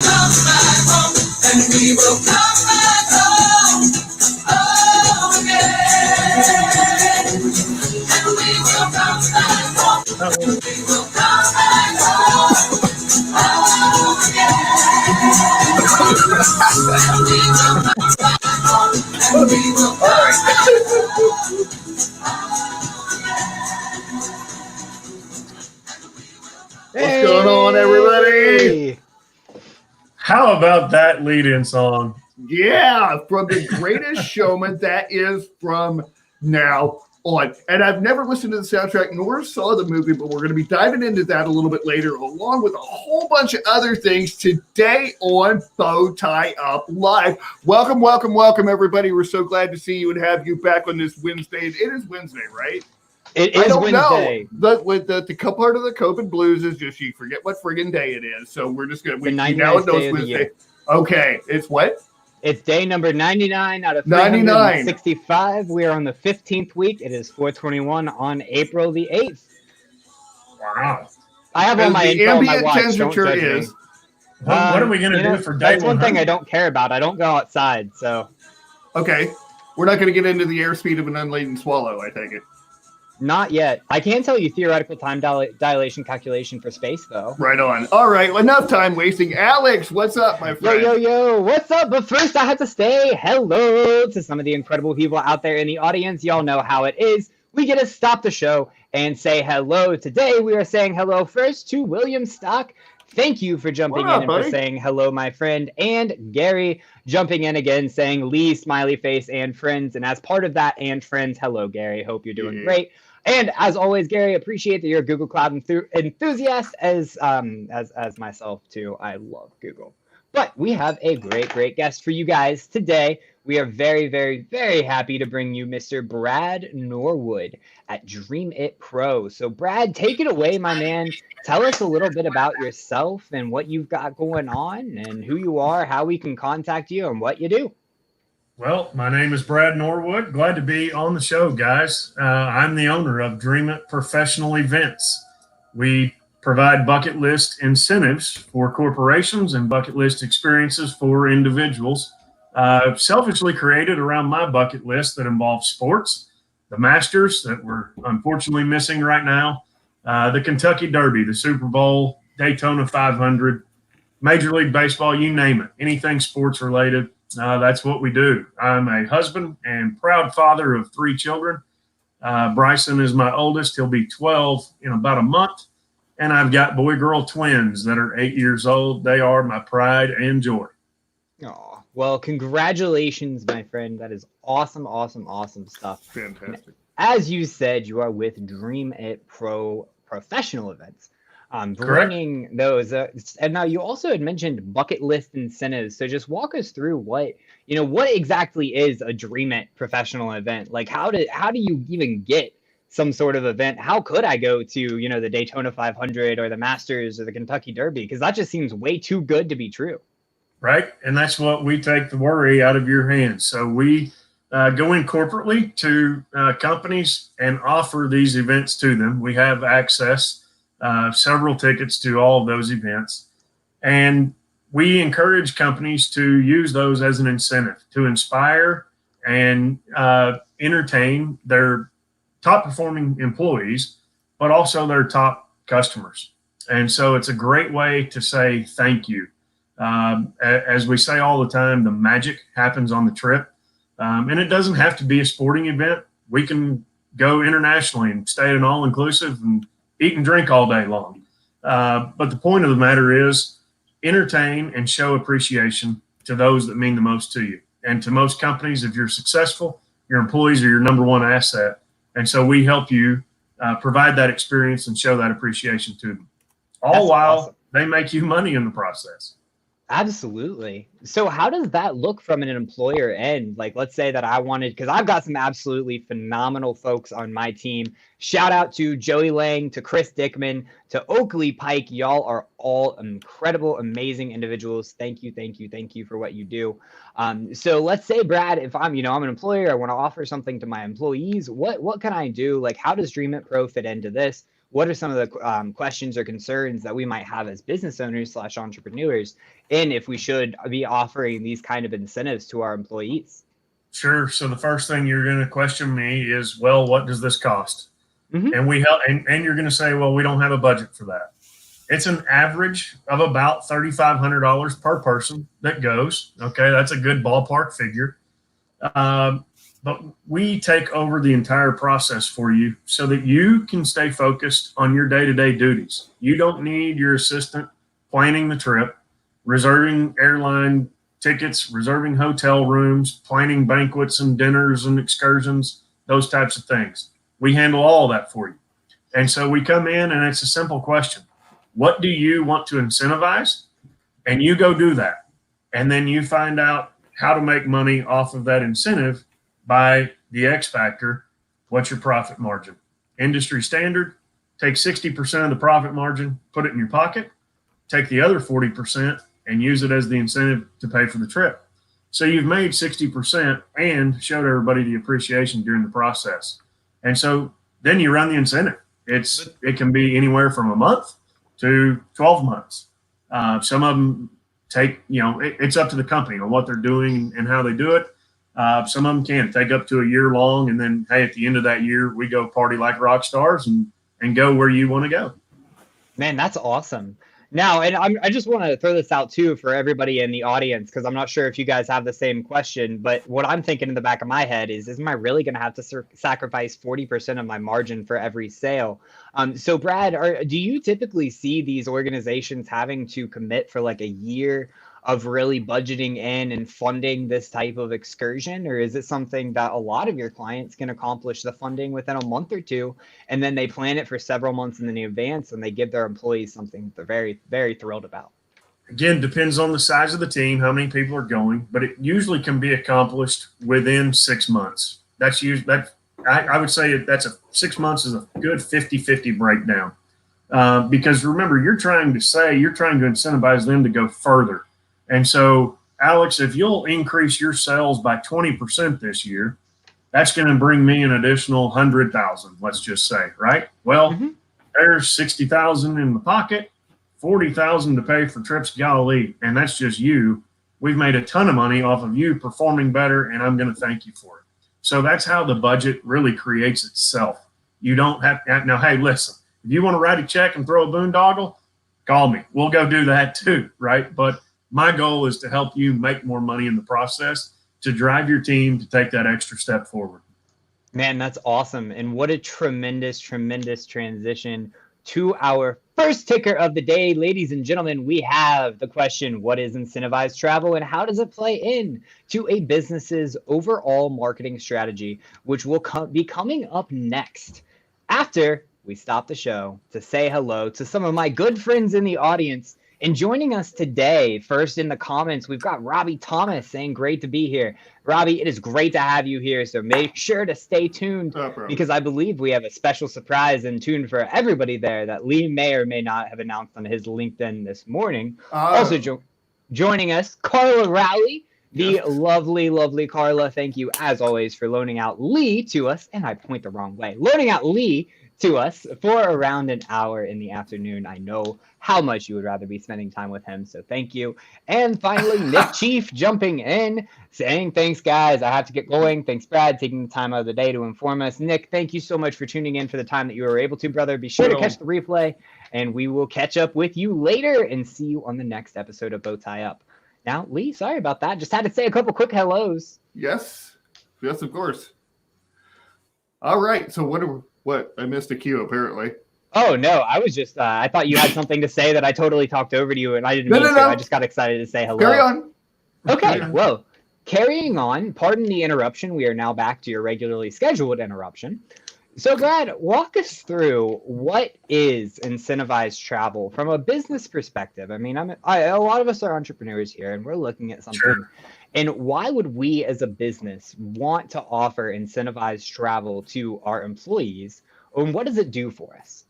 come back home, and we will come back home, oh, again. And we will come back home, and we will come back home, oh, again. And we will come back home, and we will come back home. What's going on, everybody? How about that lead-in song? Yeah, from The Greatest Showman. That is from now on. And I've never listened to the soundtrack nor saw the movie, but we're going to be diving into that a little bit later, along with a whole bunch of other things today on BowtieUP Live. Welcome, welcome, welcome, everybody. We're so glad to see you and have you back on this Wednesday. It is Wednesday, right? It is Wednesday. The part of the COVID blues is just you forget what friggin' day it is. So we're just going to, we now know it's Wednesday. Okay, it's what? It's day number 99 out of 365. We are on the 15th week. It is 4:21 on April the 8th. Wow. I have all my info on my watch. Temperature is. What are we going to do for day 100? That's one thing I don't care about. I don't go outside, so. Okay. We're not going to get into the airspeed of an unladen swallow, I take it. Not yet. I can tell you theoretical time dilation calculation for space, though. Right on. All right. Well, enough time wasting. Alex, what's up, my friend? Yo. What's up? But first, I have to say hello to some of the incredible people out there in the audience. Y'all know how it is. We get to stop the show and say hello. Today, we are saying hello first to William Stock. Thank you for jumping in and for saying hello, my friend. And Gary jumping in again, saying Lee, smiley face, and friends. And as part of that, and friends, hello, Gary. Hope you're doing great. And as always, Gary, appreciate that you're a Google Cloud enthusiast as myself, too. I love Google. But we have a great guest for you guys today. We are very, very, very happy to bring you Mr. Brad Norwood at Dream It Pro. So, Brad, take it away, my man. Tell us a little bit about yourself and what you've got going on and who you are, how we can contact you, and what you do. Well, my name is Brad Norwood. Glad to be on the show, guys. I'm the owner of Dream It Professional Events. We provide bucket list incentives for corporations and bucket list experiences for individuals. Selfishly created around my bucket list that involves sports, the Masters that we're unfortunately missing right now, the Kentucky Derby, the Super Bowl, Daytona 500, Major League Baseball, you name it, anything sports related. That's what we do. I'm a husband and proud father of 3 children. Bryson is my oldest. He'll be 12 in about a month. And I've got boy-girl twins that are 8 years old. They are my pride and joy. Oh, well, congratulations, my friend. That is awesome stuff. Fantastic. As you said, you are with Dream It Pro Professional Events. Bringing those, and now you also had mentioned bucket list incentives. So just walk us through what exactly is a Dream It professional event? Like how do you even get some sort of event? How could I go to, the Daytona 500 or the Masters or the Kentucky Derby? Because that just seems way too good to be true. Right. And that's what we take the worry out of your hands. So we go in corporately to companies and offer these events to them. We have access several tickets to all of those events. And we encourage companies to use those as an incentive to inspire and entertain their top performing employees, but also their top customers. And so it's a great way to say thank you. As we say all the time, the magic happens on the trip. And it doesn't have to be a sporting event. We can go internationally and stay at an all-inclusive and eat and drink all day long. But the point of the matter is entertain and show appreciation to those that mean the most to you. And to most companies, if you're successful, your employees are your number one asset. And so we help you provide that experience and show that appreciation to them. All while they make you money in the process. Absolutely. So how does that look from an employer end? Like, let's say that I wanted, because I've got some absolutely phenomenal folks on my team. Shout out to Joey Lang, to Chris Dickman, to Oakley Pike. Y'all are all incredible, amazing individuals. Thank you for what you do. So let's say, Brad, if I'm an employer, I want to offer something to my employees. What can I do? Like, how does Dream It Pro fit into this? what are some of the questions or concerns that we might have as business owners / entrepreneurs, and if we should be offering these kind of incentives to our employees? Sure. So the first thing you're going to question me is, well, what does this cost? Mhm. And we help, and you're going to say, well, we don't have a budget for that. It's an average of about $3,500 per person that goes. Okay, that's a good ballpark figure. But we take over the entire process for you so that you can stay focused on your day-to-day duties. You don't need your assistant planning the trip, reserving airline tickets, reserving hotel rooms, planning banquets and dinners and excursions, those types of things. We handle all that for you. And so we come in and it's a simple question. What do you want to incentivize? And you go do that. And then you find out how to make money off of that incentive by the X factor. What's your profit margin? Industry standard, take 60% of the profit margin, put it in your pocket, take the other 40% and use it as the incentive to pay for the trip. So you've made 60% and showed everybody the appreciation during the process. And so then you run the incentive. It can be anywhere from a month to 12 months. Some of them take, it's up to the company on what they're doing and how they do it. Some of them can take up to a year long. And then, hey, at the end of that year, we go party like rock stars and go where you want to go. Man, that's awesome. Now, and I just want to throw this out too for everybody in the audience, because I'm not sure if you guys have the same question, but what I'm thinking in the back of my head is am I really going to have to sacrifice 40% of my margin for every sale? So Brad, do you typically see these organizations having to commit for like a year of really budgeting in and funding this type of excursion? Or is it something that a lot of your clients can accomplish the funding within a month or two, and then they plan it for several months in advance and they give their employees something they're very, very thrilled about? Again, depends on the size of the team, how many people are going, but it usually can be accomplished within 6 months. That's usually, I would say that's 6 months is a good 50-50 breakdown. Because remember, you're trying to incentivize them to go further. And so, Alex, if you'll increase your sales by 20% this year, that's going to bring me an additional 100,000, let's just say, right? Well, there's 60,000 in the pocket, 40,000 to pay for trips to Galilee, and that's just you. We've made a ton of money off of you performing better, and I'm going to thank you for it. So that's how the budget really creates itself. You don't have now, hey, listen, if you want to write a check and throw a boondoggle, call me. We'll go do that too, right? But my goal is to help you make more money in the process, to drive your team to take that extra step forward. Man, that's awesome. And what a tremendous, tremendous transition to our first ticker of the day. Ladies and gentlemen, we have the question, what is incentivized travel and how does it play in to a business's overall marketing strategy, which will be coming up next after we stop the show to say hello to some of my good friends in the audience. And joining us today, first in the comments, we've got Robbie Thomas saying, great to be here. Robbie, it is great to have you here. So make sure to stay tuned because I believe we have a special surprise in tune for everybody there that Lee may or may not have announced on his LinkedIn this morning. Also joining us, Carla Rowley, the lovely, lovely Carla. Thank you, as always, for loaning out Lee to us. And I point the wrong way. Loaning out Lee to us for around an hour in the afternoon. I know how much you would rather be spending time with him, so thank you. And finally, Nick Chief jumping in, saying, thanks, guys. I have to get going. Thanks, Brad, taking the time out of the day to inform us. Nick, thank you so much for tuning in for the time that you were able to, brother. Be sure to catch the replay, and we will catch up with you later and see you on the next episode of Bowtie Up. Now, Lee, sorry about that. Just had to say a couple quick hellos. Yes, of course. All right, so what? I missed a cue, apparently. Oh, no, I was just, I thought you had something to say that I totally talked over to you, and I didn't mean to. I just got excited to say hello. Carry on. Okay, well, carrying on, pardon the interruption. We are now back to your regularly scheduled interruption. So, Brad, walk us through what is incentivized travel from a business perspective. I mean, a lot of us are entrepreneurs here, and we're looking at something. Sure. And why would we as a business want to offer incentivized travel to our employees? And what does it do for us?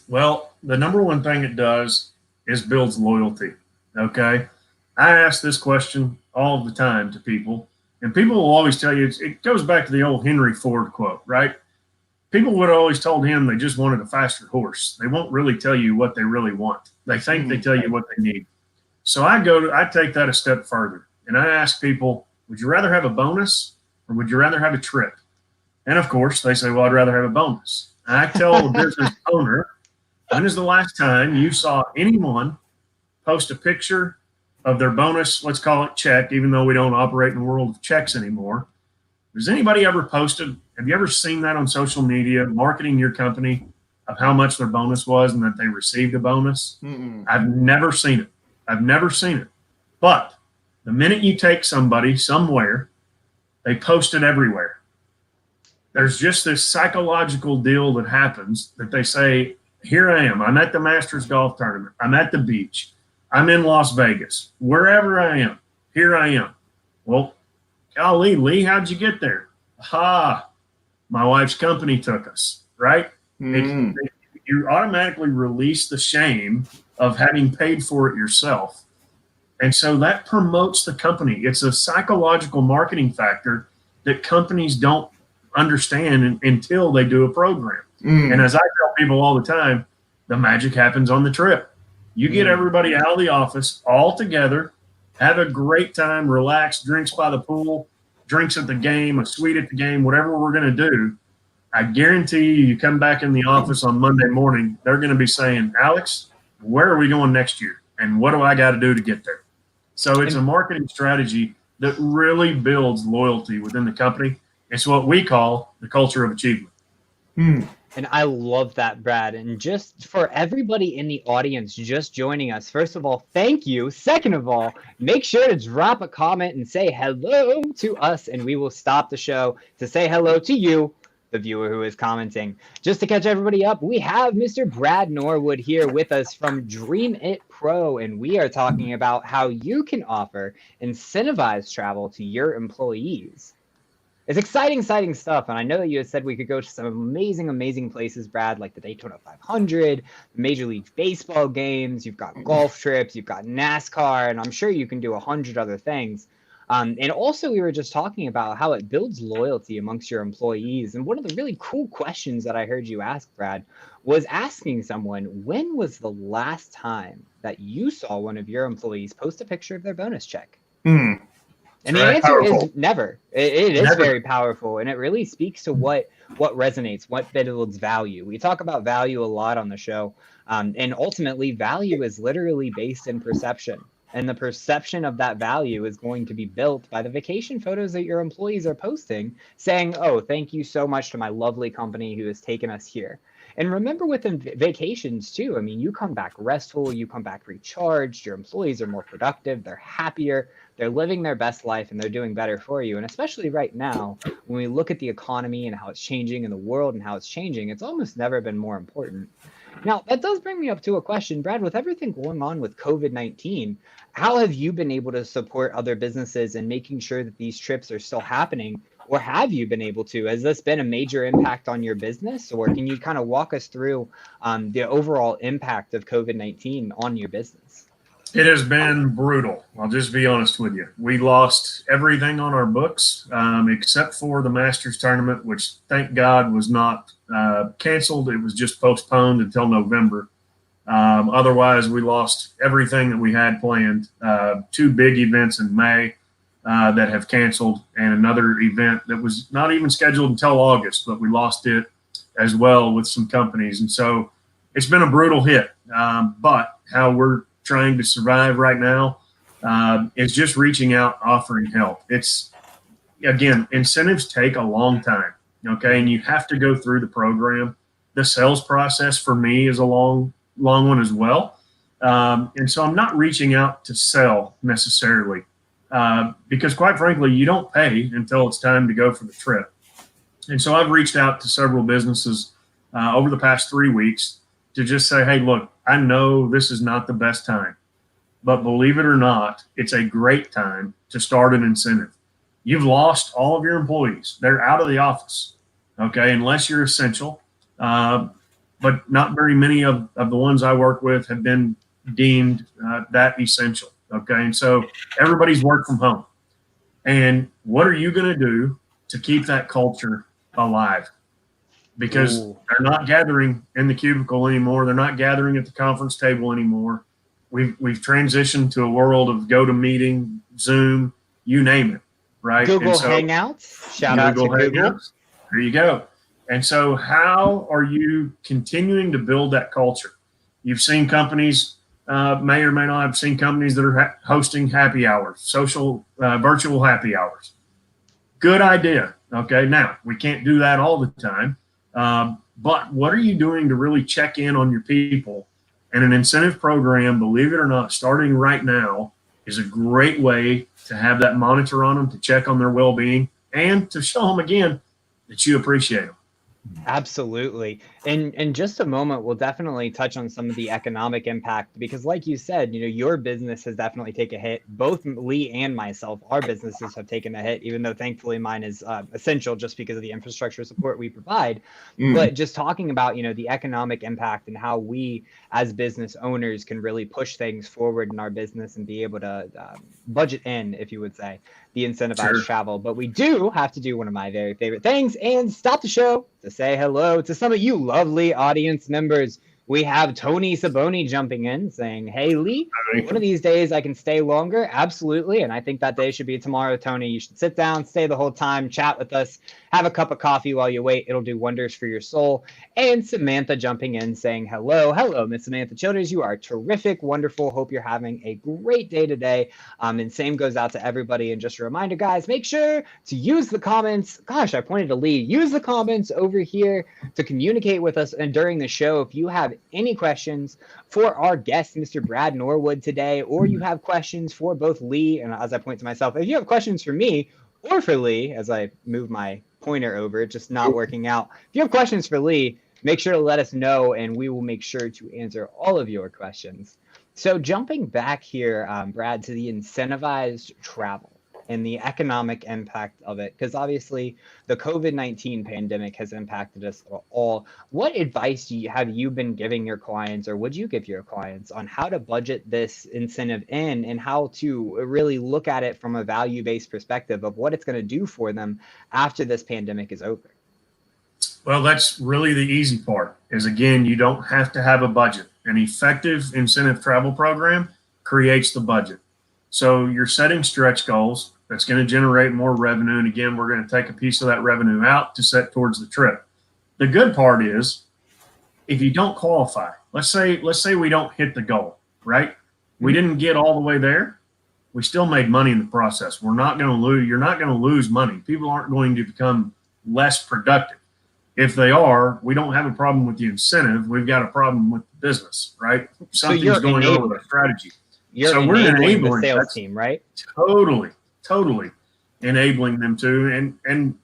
Well, the number one thing it does is builds loyalty. Okay. I ask this question all the time to people, and people will always tell you, it goes back to the old Henry Ford quote, right? people would have always told him they just wanted a faster horse. They won't really tell you what they really want. They think they tell you what they need. So I take that a step further, and I ask people, would you rather have a bonus or would you rather have a trip? And of course, they say, well, I'd rather have a bonus. I tell the business owner, when is the last time you saw anyone post a picture of their bonus, let's call it check, even though we don't operate in the world of checks anymore? Has anybody ever posted, have you ever seen that on social media, marketing your company, of how much their bonus was and that they received a bonus? I've never seen it. But the minute you take somebody somewhere, they post it everywhere. There's just this psychological deal that happens that they say, here I am. I'm at the Masters Golf Tournament. I'm at the beach. I'm in Las Vegas. Wherever I am, here I am. Well, golly, Lee, how'd you get there? My wife's company took us, right? You automatically release the shame of having paid for it yourself. And so that promotes the company. It's a psychological marketing factor that companies don't understand until they do a program. And as I tell people all the time, the magic happens on the trip. You get everybody out of the office all together, have a great time, relax, drinks by the pool, drinks at the game, a suite at the game, whatever we're going to do. I guarantee you come back in the office on Monday morning, they're going to be saying, Alex, where are we going next year? And what do I got to do to get there? So it's a marketing strategy that really builds loyalty within the company. It's what we call the culture of achievement. And I love that, Brad. And just for everybody in the audience just joining us, first of all, thank you. Second of all, make sure to drop a comment and say hello to us, and we will stop the show to say hello to you, the viewer who is commenting. Just to catch everybody up, we have Mr. Brad Norwood here with us from Dream It Pro, and we are talking about how you can offer incentivized travel to your employees. It's exciting stuff, and I know that you had said we could go to some amazing places, Brad, like the Daytona 500, Major League Baseball games, you've got golf trips, you've got NASCAR, and I'm sure you can do 100 other things. And also we were just talking about how it builds loyalty amongst your employees, and one of the really cool questions that I heard you ask, Brad, was asking someone, when was the last time that you saw one of your employees post a picture of their bonus check? And the answer is never. It is very powerful, and it really speaks to what resonates, what builds value. We talk about value a lot on the show, and ultimately value is literally based in perception. And the perception of that value is going to be built by the vacation photos that your employees are posting, saying, oh, thank you so much to my lovely company who has taken us here. And remember, within vacations too, I mean, you come back restful, you come back recharged, your employees are more productive, they're happier, they're living their best life, and they're doing better for you. And especially right now, when we look at the economy and how it's changing in the world and how it's changing, it's almost never been more important. Now, that does bring me up to a question, Brad, with everything going on with COVID-19, how have you been able to support other businesses in making sure that these trips are still happening? Or have you been able to? Has this been a major impact on your business? Or can you kind of walk us through the overall impact of COVID-19 on your business? It has been brutal. I'll just be honest with you. We lost everything on our books except for the Masters tournament, which thank God was not canceled. It was just postponed until November. Otherwise, we lost everything that we had planned. 2 big events in May that have canceled, and another event that was not even scheduled until August, but we lost it as well with some companies. And so it's been a brutal hit. But how we're trying to survive right now is just reaching out, offering help. It's, again, incentives take a long time, okay? And you have to go through the program. The sales process for me is a long one as well. And so I'm not reaching out to sell necessarily because, quite frankly, you don't pay until it's time to go for the trip. And so I've reached out to several businesses over the past 3 weeks to just say, hey, look, I know this is not the best time, but believe it or not, it's a great time to start an incentive. You've lost all of your employees. They're out of the office, okay, unless you're essential. But not very many of the ones I work with have been deemed that essential, okay? And so everybody's work from home. And what are you going to do to keep that culture alive? because they're not gathering in the cubicle anymore. They're not gathering at the conference table anymore. We've transitioned to a world of GoToMeeting, Zoom, you name it, right? Google Hangouts. Shout out to Google. Hangouts. There you go. And so how are you continuing to build that culture? You've seen companies, may or may not have seen companies that are hosting happy hours, social, virtual happy hours. Good idea. Okay. Now, we can't do that all the time. But what are you doing to really check in on your people? And an incentive program, believe it or not, starting right now is a great way to have that monitor on them, to check on their well-being, and to show them again that you appreciate them. Absolutely. In just a moment, we'll definitely touch on some of the economic impact, because like you said, your business has definitely taken a hit. Both Lee and myself, our businesses have taken a hit, even though thankfully mine is essential just because of the infrastructure support we provide. But just talking about, the economic impact and how we as business owners can really push things forward in our business and be able to budget in, if you would say, the incentivized travel. But we do have to do one of my very favorite things and stop the show to say hello to some of you lovely audience members. We have Tony Saboni jumping in saying, hey, Lee, one of these days I can stay longer. Absolutely. And I think that day should be tomorrow, Tony. You should sit down, stay the whole time, chat with us, have a cup of coffee while you wait. It'll do wonders for your soul. And Samantha jumping in saying, hello. Hello, Miss Samantha Childers. You are terrific, wonderful. Hope you're having a great day today. And same goes out to everybody. And just a reminder, guys, make sure to use the comments. Gosh, I pointed to Lee. Use the comments over here to communicate with us. And during the show, if you have any questions for our guest, Mr. Brad Norwood, today, or you have questions for both Lee and, as I point to myself, if you have questions for me or for Lee, as I move my pointer over, just not working out. If you have questions for Lee, make sure to let us know, and we will make sure to answer all of your questions. So jumping back here, Brad, to the incentivized travel and the economic impact of it, because obviously the COVID-19 pandemic has impacted us all. What advice have you been giving your clients, or would you give your clients, on how to budget this incentive in and how to really look at it from a value-based perspective of what it's going to do for them after this pandemic is over? Well, that's really the easy part, is again, you don't have to have a budget. An effective incentive travel program creates the budget. So you're setting stretch goals that's going to generate more revenue. And again, we're going to take a piece of that revenue out to set towards the trip. The good part is, if you don't qualify, let's say we don't hit the goal, right? We didn't get all the way there. We still made money in the process. We're not going to lose. You're not going to lose money. People aren't going to become less productive. If they are, we don't have a problem with the incentive. We've got a problem with the business, right? Something's going on with our strategy. So we're enabling the sales team, right? Totally enabling them to. And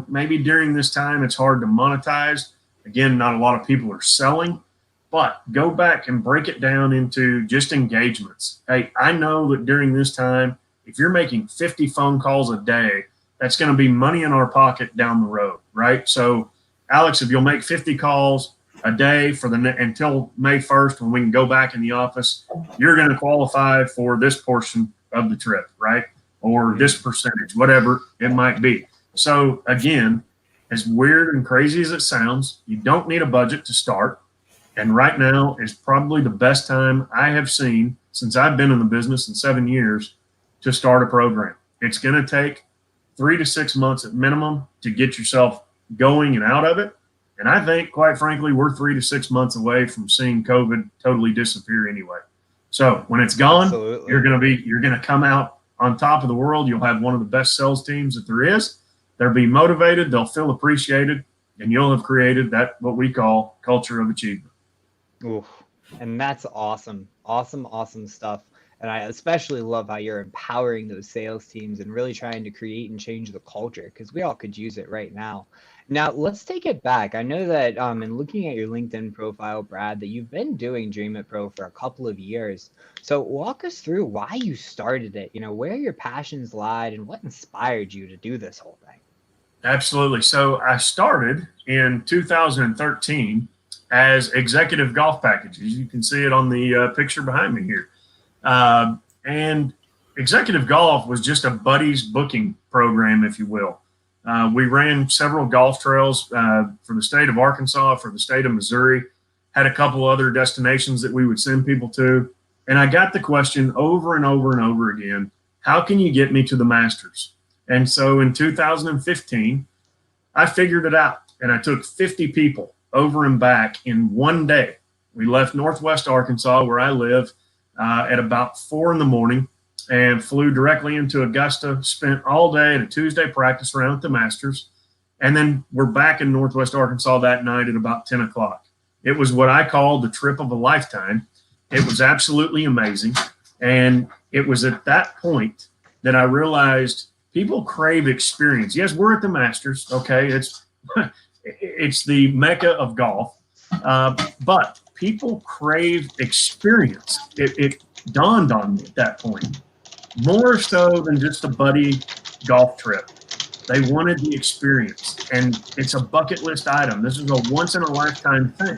maybe during this time, it's hard to monetize. Again, not a lot of people are selling, but go back and break it down into just engagements. Hey, I know that during this time, if you're making 50 phone calls a day, that's going to be money in our pocket down the road, right? So Alex, if you'll make 50 calls a day until May 1st, when we can go back in the office, you're going to qualify for this portion of the trip, right? Or this percentage, whatever it might be. So again, as weird and crazy as it sounds, you don't need a budget to start. And right now is probably the best time I have seen since I've been in the business in 7 years to start a program. It's going to take 3 to 6 months at minimum to get yourself going and out of it. And I think, quite frankly, we're 3 to 6 months away from seeing COVID totally disappear anyway. So when it's gone, you're going to come out on top of the world. You'll have one of the best sales teams that there is. They'll be motivated. They'll feel appreciated, and you'll have created that, what we call culture of achievement. Ooh, and that's awesome. Awesome stuff. And I especially love how you're empowering those sales teams and really trying to create and change the culture, because we all could use it right now. Now, let's take it back. I know that in looking at your LinkedIn profile, Brad, that you've been doing Dream It Pro for a couple of years. So walk us through why you started it, where your passions lied and what inspired you to do this whole thing. Absolutely. So I started in 2013 as executive golf packages. You can see it on the picture behind me here. And executive golf was just a buddies booking program, if you will. We ran several golf trails for the state of Arkansas, for the state of Missouri, had a couple other destinations that we would send people to. And I got the question over and over and over again, how can you get me to the Masters? And so in 2015, I figured it out, and I took 50 people over and back in one day. We left Northwest Arkansas, where I live, at about 4 a.m. and flew directly into Augusta, spent all day at a Tuesday practice round at the Masters. And then we're back in Northwest Arkansas that night at about 10 o'clock. It was what I called the trip of a lifetime. It was absolutely amazing. And it was at that point that I realized people crave experience. Yes, we're at the Masters. Okay. It's the mecca of golf. But people crave experience. It dawned on me at that point, more so than just a buddy golf trip. They wanted the experience, and it's a bucket list item. This is a once in a lifetime thing.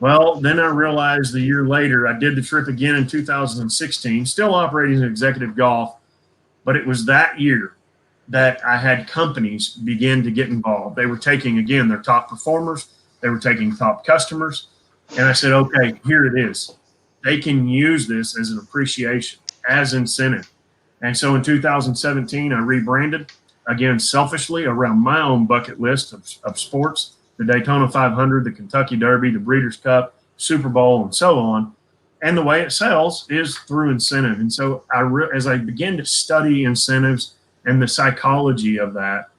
Well, then I realized the year later, I did the trip again in 2016, still operating as executive golf, but it was that year that I had companies begin to get involved. They were taking, again, their top performers. They were taking top customers. And I said, okay, here it is. They can use this as an appreciation, as incentive. And so in 2017, I rebranded, again, selfishly around my own bucket list of sports, the Daytona 500, the Kentucky Derby, the Breeders' Cup, Super Bowl, and so on. And the way it sells is through incentive. And so as I began to study incentives and the psychology of that,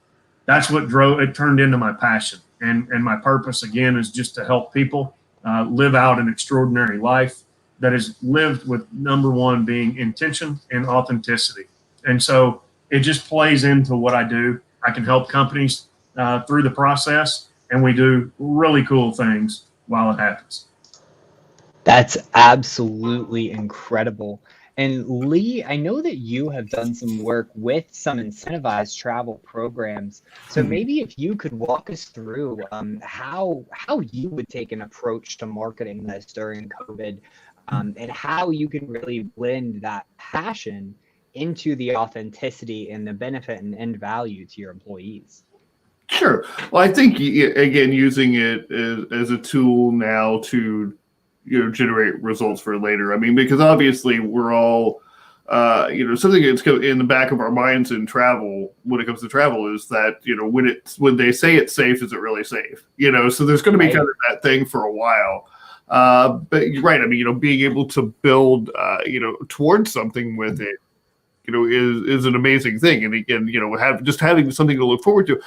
that's what turned into my passion. And my purpose, again, is just to help people live out an extraordinary life that is lived with number one being intention and authenticity. And so it just plays into what I do. I can help companies through the process, and we do really cool things while it happens. That's absolutely incredible. And Lee, I know that you have done some work with some incentivized travel programs. So maybe if you could walk us through how you would take an approach to marketing this during COVID, and how you can really blend that passion into the authenticity and the benefit and end value to your employees. Sure. Well, I think, again, using it as a tool now to, generate results for later. I mean, because obviously we're all, something that's in the back of our minds in travel, when it comes to travel, is that, when they say it's safe, is it really safe? So there's going to be kind of that thing for a while. But you're right. I mean, being able to build, towards something with it, is an amazing thing. And again, having something to look forward to.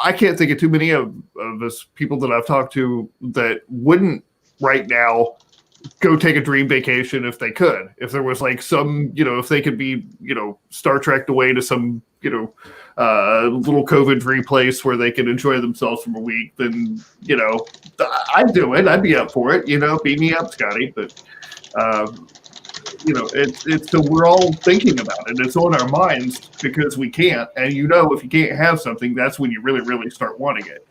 I can't think of too many of us people that I've talked to that wouldn't right now go take a dream vacation if they could. If there was like some, if they could be, Star Trek away to some, little COVID-free place where they can enjoy themselves for a week, then, I'd do it. I'd be up for it. Beat me up, Scotty. But, it's so we're all thinking about it. It's on our minds because we can't. And if you can't have something, that's when you really, really start wanting it.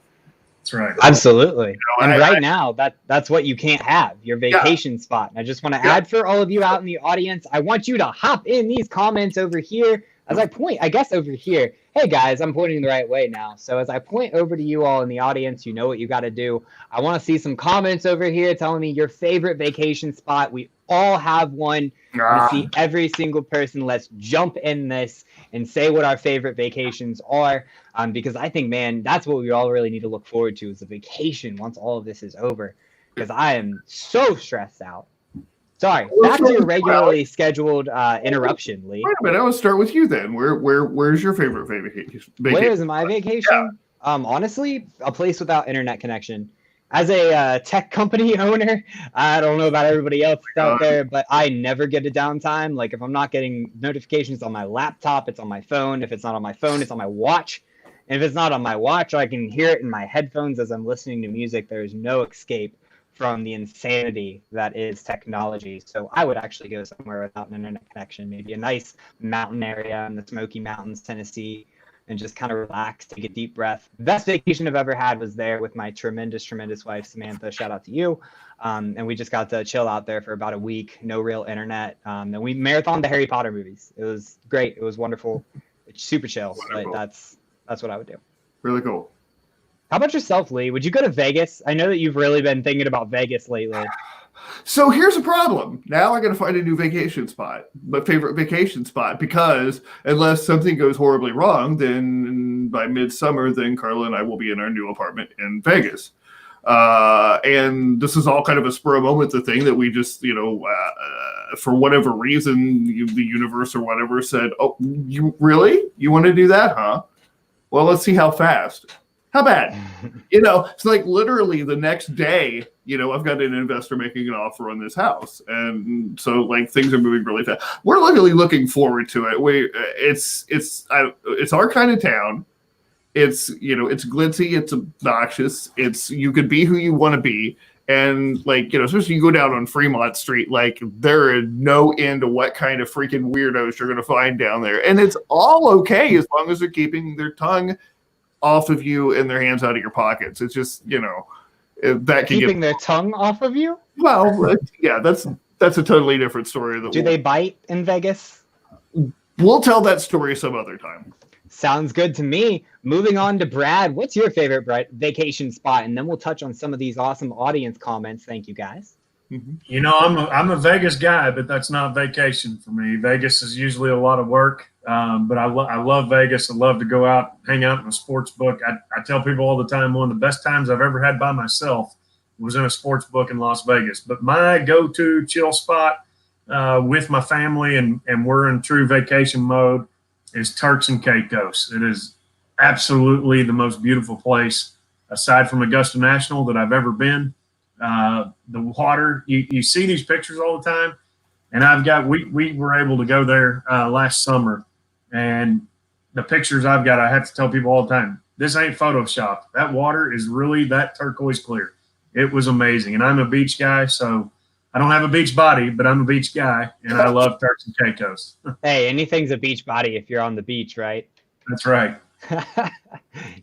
That's right. Absolutely. And now that's what you can't have, your vacation spot. And I just want to add for all of you out in the audience, I want you to hop in these comments over here as I point, I guess over here. Hey guys, I'm pointing the right way now. So as I point over to you all in the audience, you know what you got to do. I want to see some comments over here telling me your favorite vacation spot. We all have one. To see every single person. Let's jump in this and say what our favorite vacations are, because I think, man, that's what we all really need to look forward to, is a vacation once all of this is over, because I am so stressed out. Sorry, back to your regularly scheduled interruption, Lee. Wait a minute, I will start with you then. Where's your favorite vacation? Where is my vacation? Honestly, a place without internet connection. As a tech company owner, I don't know about everybody else out there, but I never get a downtime. Like if I'm not getting notifications on my laptop, it's on my phone. If it's not on my phone, it's on my watch. And if it's not on my watch, I can hear it in my headphones as I'm listening to music. There's no escape from the insanity that is technology. So I would actually go somewhere without an internet connection, maybe a nice mountain area in the Smoky Mountains, Tennessee, and just kind of relax, take a deep breath. Best vacation I've ever had was there with my tremendous wife, Samantha. Shout out to you. And we just got to chill out there for about a week, no real internet. And we marathoned the Harry Potter movies. It was great. It was wonderful. It's super chill. But that's That's what I would do. Really cool. How about yourself, Lee? Would you go to Vegas? I know that you've really been thinking about Vegas lately. So here's the problem. Now I got to find a new vacation spot, my favorite vacation spot, because unless something goes horribly wrong, then by midsummer, then Carla and I will be in our new apartment in Vegas. And this is all kind of a spur of moment, the thing that we just, for whatever reason, the universe or whatever said, oh, you really? You want to do that, huh? Well, let's see how fast. How bad? It's like literally the next day, I've got an investor making an offer on this house. And so like things are moving really fast. We're literally looking forward to it. It's our kind of town. It's glitzy, it's obnoxious. You could be who you want to be. And like, especially you go down on Fremont Street, like there is no end to what kind of freaking weirdos you're going to find down there. And it's all okay as long as they're keeping their tongue off of you and their hands out of your pockets. It's just, that can keeping their tongue off of you. Well, yeah, that's a totally different story. Do they bite in Vegas? We'll tell that story some other time. Sounds good to me. Moving on to Brad, what's your favorite vacation spot? And then we'll touch on some of these awesome audience comments. Thank you, guys. I'm a Vegas guy, but that's not vacation for me. Vegas is usually a lot of work, but I love Vegas. I love to go out, hang out in a sports book. I tell people all the time, one of the best times I've ever had by myself was in a sports book in Las Vegas. But my go-to chill spot with my family, and we're in true vacation mode, is Turks and Caicos. It is absolutely the most beautiful place, aside from Augusta National, that I've ever been. The water, you see these pictures all the time, and we were able to go there last summer, and the pictures I've got, I have to tell people all the time, this ain't Photoshop. That water is really that turquoise clear. It was amazing. And I'm a beach guy, so I don't have a beach body, but I'm a beach guy, and I love Turks and Caicos. Hey, anything's a beach body if you're on the beach, right? That's right.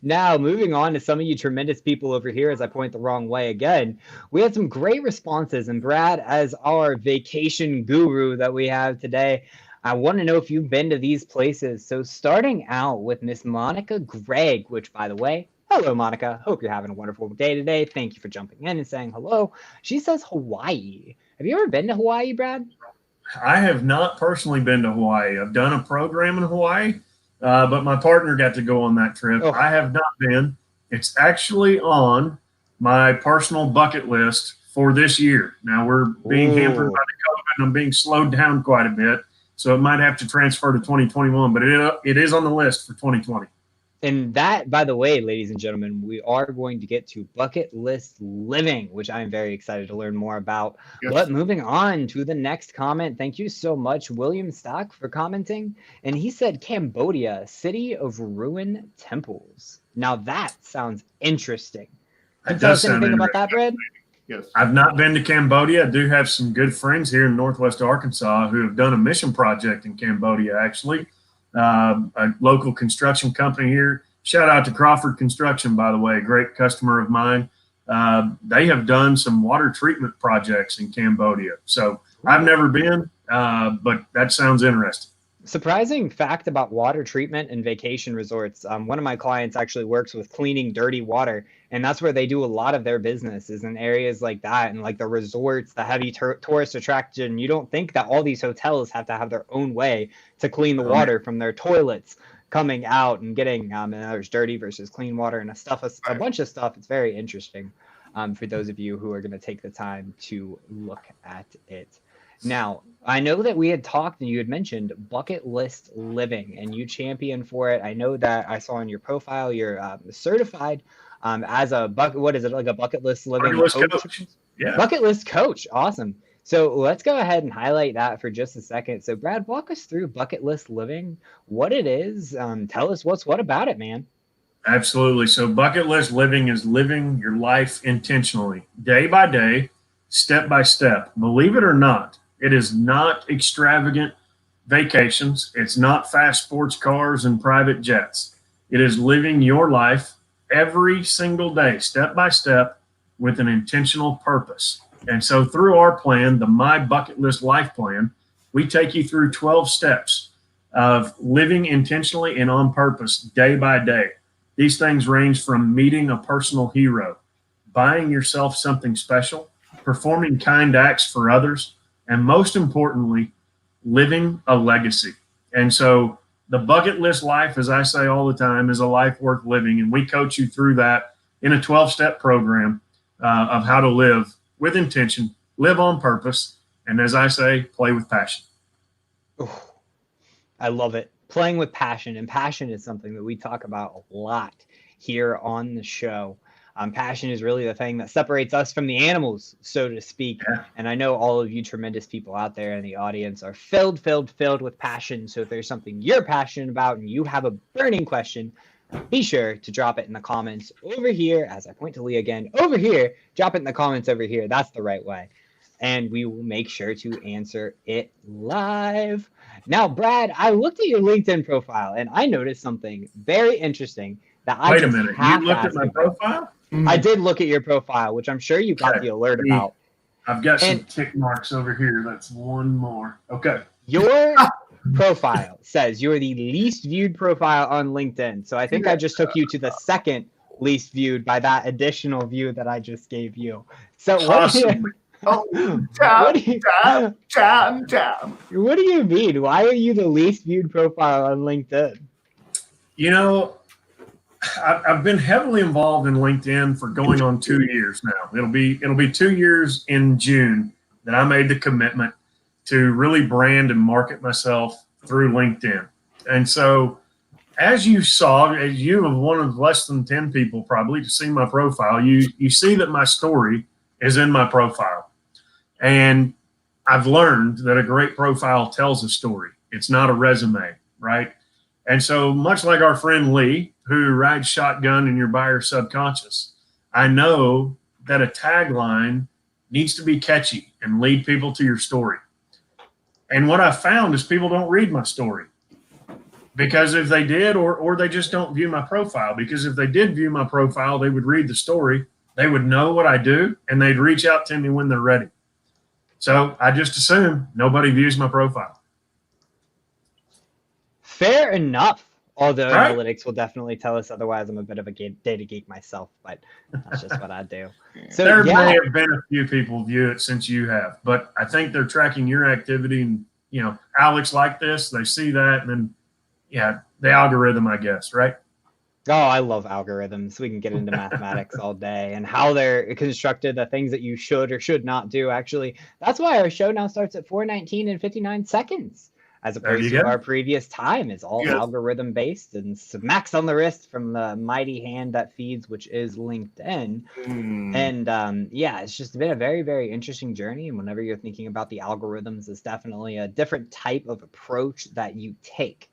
Now, moving on to some of you tremendous people over here as I point the wrong way again. We had some great responses. And Brad, as our vacation guru that we have today, I want to know if you've been to these places. So starting out with Miss Monica Gregg, which, by the way, hello, Monica. Hope you're having a wonderful day today. Thank you for jumping in and saying hello. She says Hawaii. Have you ever been to Hawaii, Brad? I have not personally been to Hawaii. I've done a program in Hawaii. But my partner got to go on that trip. Oh. I have not been. It's actually on my personal bucket list for this year. Now we're being hampered by the COVID, and I'm being slowed down quite a bit. So it might have to transfer to 2021, but it is on the list for 2020. And that, by the way, ladies and gentlemen, we are going to get to bucket list living, which I am very excited to learn more about. Yes. But moving on to the next comment. Thank you so much, William Stock, for commenting. And he said Cambodia, city of ruined temples. Now that sounds interesting. Can you tell us anything about that, Brad? Yes. I've not been to Cambodia. I do have some good friends here in Northwest Arkansas who have done a mission project in Cambodia, actually. A local construction company here. Shout out to Crawford Construction, by the way, a great customer of mine. They have done some water treatment projects in Cambodia. So I've never been, but that sounds interesting. Surprising fact about water treatment and vacation resorts. One of my clients actually works with cleaning dirty water, and that's where they do a lot of their business, is in areas like that, and like the resorts, the heavy tourist attraction. You don't think that all these hotels have to have their own way to clean the water from their toilets coming out and getting there's dirty versus clean water and a bunch of stuff. It's very interesting for those of you who are going to take the time to look at it. Now, I know that we had talked and you had mentioned bucket list living, and you champion for it. I know that I saw on your profile you're certified as a bucket list living coach. Yeah. Bucket list coach. Awesome. So let's go ahead and highlight that for just a second. So Brad, walk us through bucket list living, what it is. Tell us what about it, man. Absolutely. So bucket list living is living your life intentionally, day by day, step by step. Believe it or not, it is not extravagant vacations. It's not fast sports cars and private jets. It is living your life every single day, step by step, with an intentional purpose. And so through our plan, the My Bucket List Life Plan, we take you through 12 steps of living intentionally and on purpose day by day. These things range from meeting a personal hero, buying yourself something special, performing kind acts for others, and most importantly, living a legacy. And so the bucket list life, as I say all the time, is a life worth living. And we coach you through that in a 12-step program of how to live with intention, live on purpose, and as I say, play with passion. Oh, I love it. Playing with passion. And passion is something that we talk about a lot here on the show. Passion is really the thing that separates us from the animals, so to speak. Yeah. And I know all of you tremendous people out there in the audience are filled with passion. So if there's something you're passionate about and you have a burning question, be sure to drop it in the comments over here. As I point to Lee again, over here, drop it in the comments over here. That's the right way. And we will make sure to answer it live. Now, Brad, I looked at your LinkedIn profile and I noticed something very interesting that I Wait a minute. You looked at my about. profile? I did look at your profile, which I'm sure you got the alert about. I've got some tick marks over here. That's one more. Okay. Your profile says you're the least viewed profile on LinkedIn. So I think I just took you to the second least viewed by that additional view that I just gave you. So what do you mean? Why are you the least viewed profile on LinkedIn? You know, I've been heavily involved in LinkedIn for going on 2 years now. It'll be 2 years in June that I made the commitment to really brand and market myself through LinkedIn. And so as you saw, as you are one of less than 10 people probably to see my profile, you see that my story is in my profile. And I've learned that a great profile tells a story. It's not a resume, right? And so much like our friend Lee, who rides shotgun in your buyer subconscious, I know that a tagline needs to be catchy and lead people to your story. And what I found is people don't read my story because if they did, or they just don't view my profile, because if they did view my profile, they would read the story, they would know what I do, and they'd reach out to me when they're ready. So I just assume nobody views my profile. Fair enough. Although Right. analytics will definitely tell us otherwise. I'm a bit of a data geek myself, but that's just what I do. So There yeah, may have been a few people view it since you have, but I think they're tracking your activity, and Alex like this, they see that, and then the algorithm, I guess, right? oh, I love algorithms. We can get into mathematics all day and how they're constructed, the things that you should or should not do. Actually, that's why our show now starts at 4:19 and 59 seconds. As opposed to our previous time is all algorithm based and smacks on the wrist from the mighty hand that feeds, which is LinkedIn. And it's just been a very, very interesting journey. And whenever you're thinking about the algorithms, it's definitely a different type of approach that you take.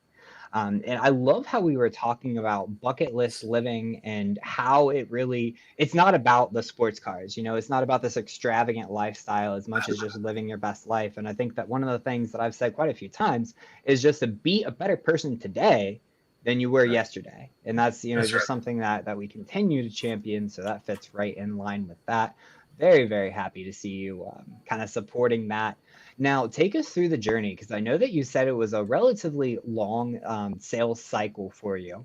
And I love how we were talking about bucket list living and how it's not about the sports cars, it's not about this extravagant lifestyle as much as just living your best life. And I think that one of the things that I've said quite a few times is just to be a better person today than you were yesterday. And that's, just something that we continue to champion. So that fits right in line with that. Very, very happy to see you kind of supporting that. Now, take us through the journey, because I know that you said it was a relatively long sales cycle for you.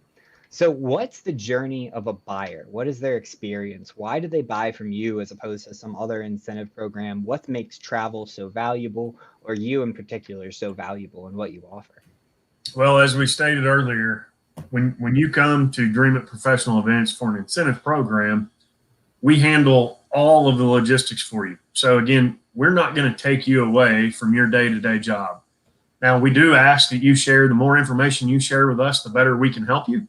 So what's the journey of a buyer? What is their experience? Why do they buy from you as opposed to some other incentive program? What makes travel so valuable, or you in particular so valuable in what you offer? Well, as we stated earlier, when you come to Dream It Professional Events for an incentive program, we handle all of the logistics for you. So again, we're not going to take you away from your day-to-day job. Now, we do ask that you share. The more information you share with us, the better we can help you.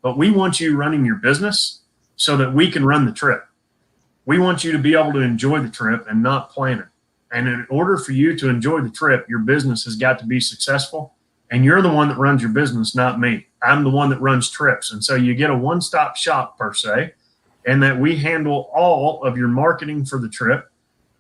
But we want you running your business so that we can run the trip. We want you to be able to enjoy the trip and not plan it. And in order for you to enjoy the trip, your business has got to be successful. And you're the one that runs your business, not me. I'm the one that runs trips. And so you get a one-stop shop, per se, and that we handle all of your marketing for the trip.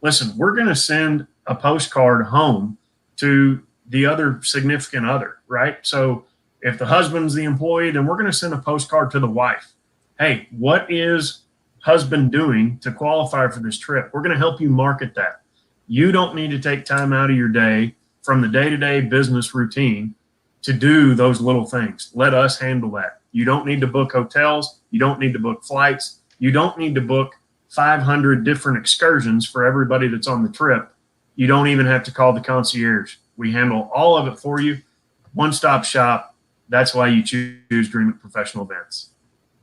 Listen, we're going to send a postcard home to the other significant other, right? So if the husband's the employee, then we're going to send a postcard to the wife. Hey, what is husband doing to qualify for this trip? We're going to help you market that. You don't need to take time out of your day from the day-to-day business routine to do those little things. Let us handle that. You don't need to book hotels. You don't need to book flights. You don't need to book 500 different excursions for everybody that's on the trip. You don't even have to call the concierge. We handle all of it for you. One-stop shop. That's why you choose Dream It Professional Events.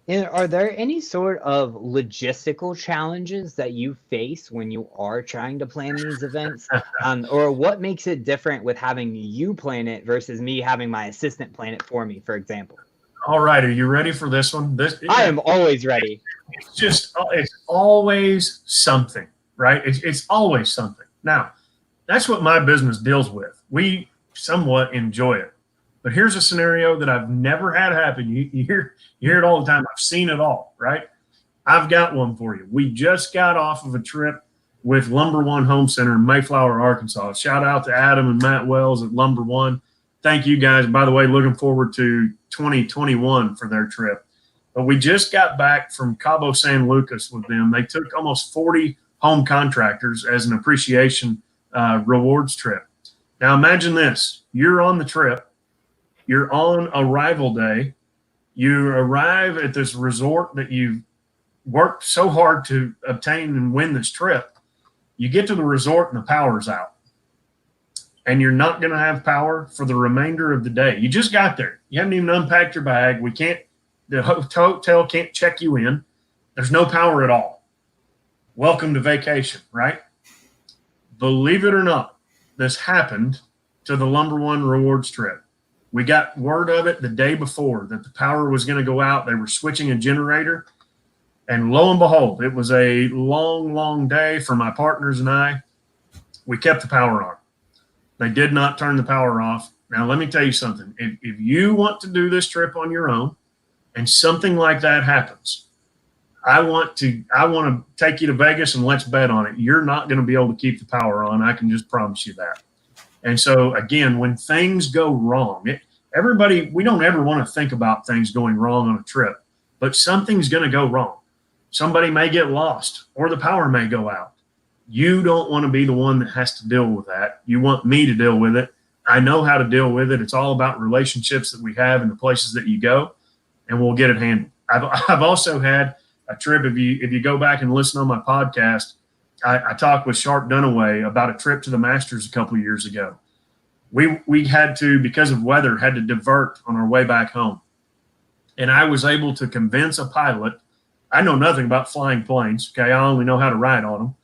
And are there any sort of logistical challenges that you face when you are trying to plan these events? Or what makes it different with having you plan it versus me having my assistant plan it for me, for example? All right. Are you ready for this one? I am always ready. It's always something, right? It's always something. Now, that's what my business deals with. We somewhat enjoy it. But here's a scenario that I've never had happen. You hear it all the time. I've seen it all, right? I've got one for you. We just got off of a trip with Lumber One Home Center in Mayflower, Arkansas. Shout out to Adam and Matt Wells at Lumber One. Thank you guys. By the way, looking forward to 2021 for their trip. But we just got back from Cabo San Lucas with them. They took almost 40 home contractors as an appreciation rewards trip. Now imagine this. You're on the trip. You're on arrival day. You arrive at this resort that you've worked so hard to obtain and win this trip. You get to the resort and the power's out. And you're not going to have power for the remainder of the day. You just got there. You haven't even unpacked your bag. The hotel can't check you in. There's no power at all. Welcome to vacation, right? Believe it or not, this happened to the Lumber One Rewards trip. We got word of it the day before that the power was going to go out. They were switching a generator. And lo and behold, it was a long, long day for my partners and I. We kept the power on. They did not turn the power off. Now, let me tell you something. If you want to do this trip on your own and something like that happens, I want to take you to Vegas and let's bet on it. You're not going to be able to keep the power on. I can just promise you that. And so, again, when things go wrong, we don't ever want to think about things going wrong on a trip, but something's going to go wrong. Somebody may get lost or the power may go out. You don't want to be the one that has to deal with that. You want me to deal with it. I know how to deal with it. It's all about relationships that we have in the places that you go, and we'll get it handled. I've also had a trip. If you go back and listen on my podcast, I talked with Sharp Dunaway about a trip to the Masters a couple of years ago. We had to, because of weather, had to divert on our way back home. And I was able to convince a pilot. I know nothing about flying planes. Okay. I only know how to ride on them.